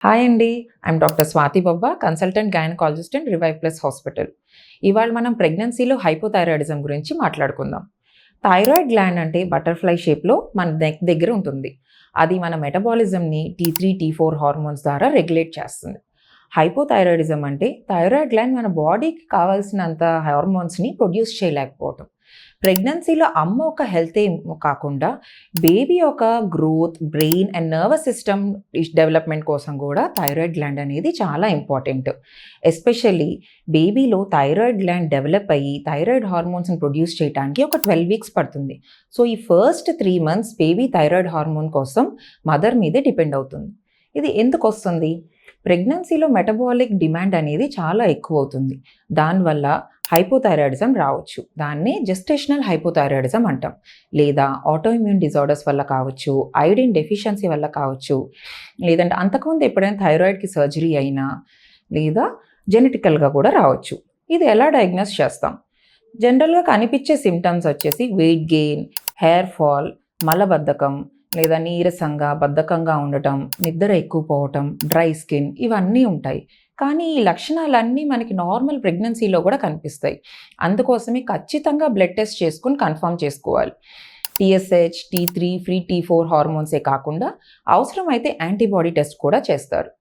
Hi అండి. I'm doctor Swathi Bobba, consultant gynaecologist and revive plus hospital. ఇవాళ మనం ప్రెగ్నెన్సీలో హైపోథైరాయిడిజం గురించి మాట్లాడుకుందాం. థైరాయిడ్ గ్లాండ్ అంటే బటర్‌ఫ్లై షేప్‌లో మన నెక్ దగ్గర ఉంటుంది. అది మన మెటబాలిజంని T3, T4 హార్మోన్స్ ద్వారా రెగ్యులేట్ చేస్తుంది. హైపోథైరాయిడిజం అంటే థైరాయిడ్ గ్లాండ్ మన బాడీకి కావాల్సినంత హార్మోన్స్‌ని ప్రొడ్యూస్ చేయలేకపోవటం. ప్రెగ్నెన్సీలో అమ్మ ఒక హెల్తే కాకుండా బేబీ యొక్క growth, brain and nervous system development కోసం కూడా థైరాయిడ్ గ్లాండ్ అనేది చాలా ఇంపార్టెంట్. ఎస్పెషల్లీ బేబీలో థైరాయిడ్ గ్లాండ్ డెవలప్ అయ్యి థైరాయిడ్ హార్మోన్స్ని ప్రొడ్యూస్ చేయడానికి ఒక 12 వీక్స్ పడుతుంది. సో ఈ first 3 months baby thyroid hormone కోసం మదర్ మీదే డిపెండ్ అవుతుంది. ఇది ఎందుకు వస్తుంది? ప్రెగ్నెన్సీలో మెటబాలిక్ డిమాండ్ అనేది చాలా ఎక్కువ అవుతుంది. దానివల్ల హైపోథైరాయిడిజం రావచ్చు. దాన్ని జెస్టేషనల్ హైపోథైరాయిడిజం అంటాం. లేదా ఆటోఇమ్యూన్ డిజార్డర్స్ వల్ల కావచ్చు, ఐరన్ డెఫిషియన్సీ వల్ల కావచ్చు, లేదంటే అంతకుముందు ఎప్పుడైనా థైరాయిడ్కి సర్జరీ అయినా, లేదా జెనెటికల్గా కూడా రావచ్చు. ఇది ఎలా డయాగ్నోస్ చేస్తాం? జనరల్గా కనిపించే సిమ్టమ్స్ వచ్చేసి వెయిట్ గెయిన్, హెయిర్ ఫాల్, మలబద్ధకం, లేదా నీరసంగా బద్ధకంగా ఉండటం, నిద్ర ఎక్కువ పోవటం, డ్రై స్కిన్ ఇవన్నీ ఉంటాయి. కానీ ఈ లక్షణాలన్నీ మనకి నార్మల్ ప్రెగ్నెన్సీలో కూడా కనిపిస్తాయి. అందుకోసమే ఖచ్చితంగా బ్లడ్ టెస్ట్ చేసుకుని కన్ఫర్మ్ చేసుకోవాలి. TSH, T3, ఫ్రీ T4 హార్మోన్సే కాకుండా అవసరమైతే యాంటీబాడీ టెస్ట్ కూడా చేస్తారు.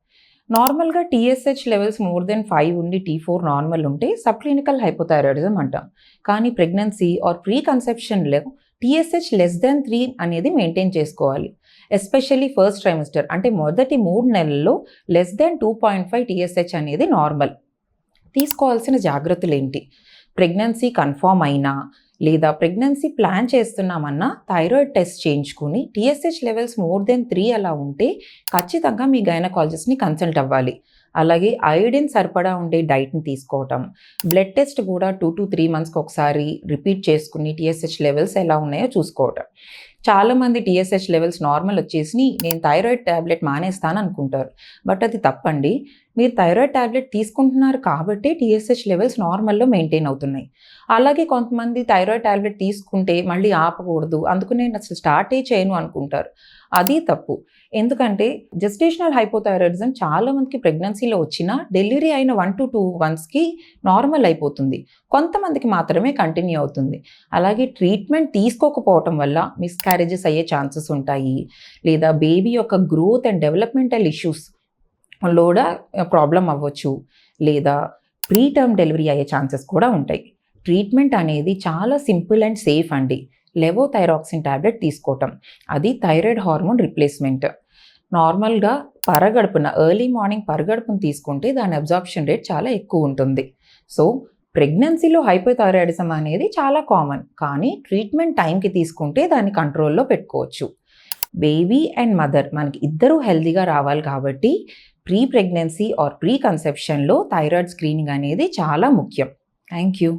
నార్మల్గా TSH లెవెల్స్ మోర్ దెన్ 5 ఉండి T4 నార్మల్ ఉంటే సబ్క్లినికల్ హైపోథైరాయిడిజం అంటాం. కానీ ప్రెగ్నెన్సీ ఆర్ ప్రీ కన్సెప్షన్లో TSH లెస్ దెన్ 3 అనేది మెయింటైన్ చేసుకోవాలి. ఎస్పెషల్లీ ఫస్ట్ ట్రైమిస్టర్ అంటే మొదటి 3 నెలల్లో లెస్ దెన్ 2.5 TSH అనేది నార్మల్. తీసుకోవాల్సిన జాగ్రత్తలు ఏంటి? ప్రెగ్నెన్సీ కన్ఫర్మ్ అయినా లేదా ప్రెగ్నెన్సీ ప్లాన్ చేస్తున్నామన్నా థైరాయిడ్ టెస్ట్ చేయించుకుని TSH లెవెల్స్ మోర్ దెన్ 3 అలా ఉంటే ఖచ్చితంగా మీ గైనకాలజిస్ట్ని కన్సల్ట్ అవ్వాలి. అలాగే ఐడిన్ సరిపడా ఉండే డైట్ని తీసుకోవటం, బ్లడ్ టెస్ట్ కూడా 2 to 3 మంత్స్కి ఒకసారి రిపీట్ చేసుకుని TSH లెవెల్స్ ఎలా ఉన్నాయో చూసుకోవటం. చాలామంది TSH లెవెల్స్ నార్మల్ వచ్చేసి నేను థైరాయిడ్ ట్యాబ్లెట్ మానేస్తాను అనుకుంటారు. బట్ అది తప్పండి. మీరు థైరాయిడ్ ట్యాబ్లెట్ తీసుకుంటున్నారు కాబట్టి TSH లెవెల్స్ నార్మల్లో మెయింటైన్ అవుతున్నాయి. అలాగే కొంతమంది థైరాయిడ్ ట్యాబ్లెట్ తీసుకుంటే మళ్ళీ ఆపకూడదు, అందుకు నేను అసలు స్టార్టే చేయను అనుకుంటారు. అది తప్పు. ఎందుకంటే జెస్టేషనల్ హైపోథైరాయిడిజం చాలామందికి ప్రెగ్నెన్సీలో వచ్చినా డెలివరీ అయిన 1 to 2 మంత్స్కి నార్మల్ అయిపోతుంది. కొంతమందికి మాత్రమే కంటిన్యూ అవుతుంది. అలాగే ట్రీట్మెంట్ తీసుకోకపోవటం వల్ల మిస్క్యారేజెస్ అయ్యే ఛాన్సెస్ ఉంటాయి. లేదా బేబీ యొక్క గ్రోత్ అండ్ డెవలప్మెంటల్ ఇష్యూస్ కూడా ప్రాబ్లం అవ్వచ్చు. లేదా ప్రీ టర్మ్ డెలివరీ అయ్యే ఛాన్సెస్ కూడా ఉంటాయి. ట్రీట్మెంట్ అనేది చాలా సింపుల్ అండ్ సేఫ్ అండి. లెవోథైరాక్సిన్ ట్యాబ్లెట్ తీసుకోవటం, అది థైరాయిడ్ హార్మోన్ రిప్లేస్మెంట్. నార్మల్గా పరగడుపున ఎర్లీ మార్నింగ్ పరగడుపున తీసుకుంటే దాని అబ్జార్ప్షన్ రేట్ చాలా ఎక్కువ ఉంటుంది. సో ప్రెగ్నెన్సీలో హైపోథైరాయిడిజం అనేది చాలా కామన్. కానీ ట్రీట్మెంట్ టైంకి తీసుకుంటే దాన్ని కంట్రోల్లో పెట్టుకోవచ్చు. బేబీ అండ్ మదర్ మనకి ఇద్దరూ హెల్తీగా రావాలి కాబట్టి ప్రీ ప్రెగ్నెన్సీ ఆర్ ప్రీ కన్సెప్షన్లో థైరాయిడ్ స్క్రీనింగ్ అనేది చాలా ముఖ్యం. Thank you.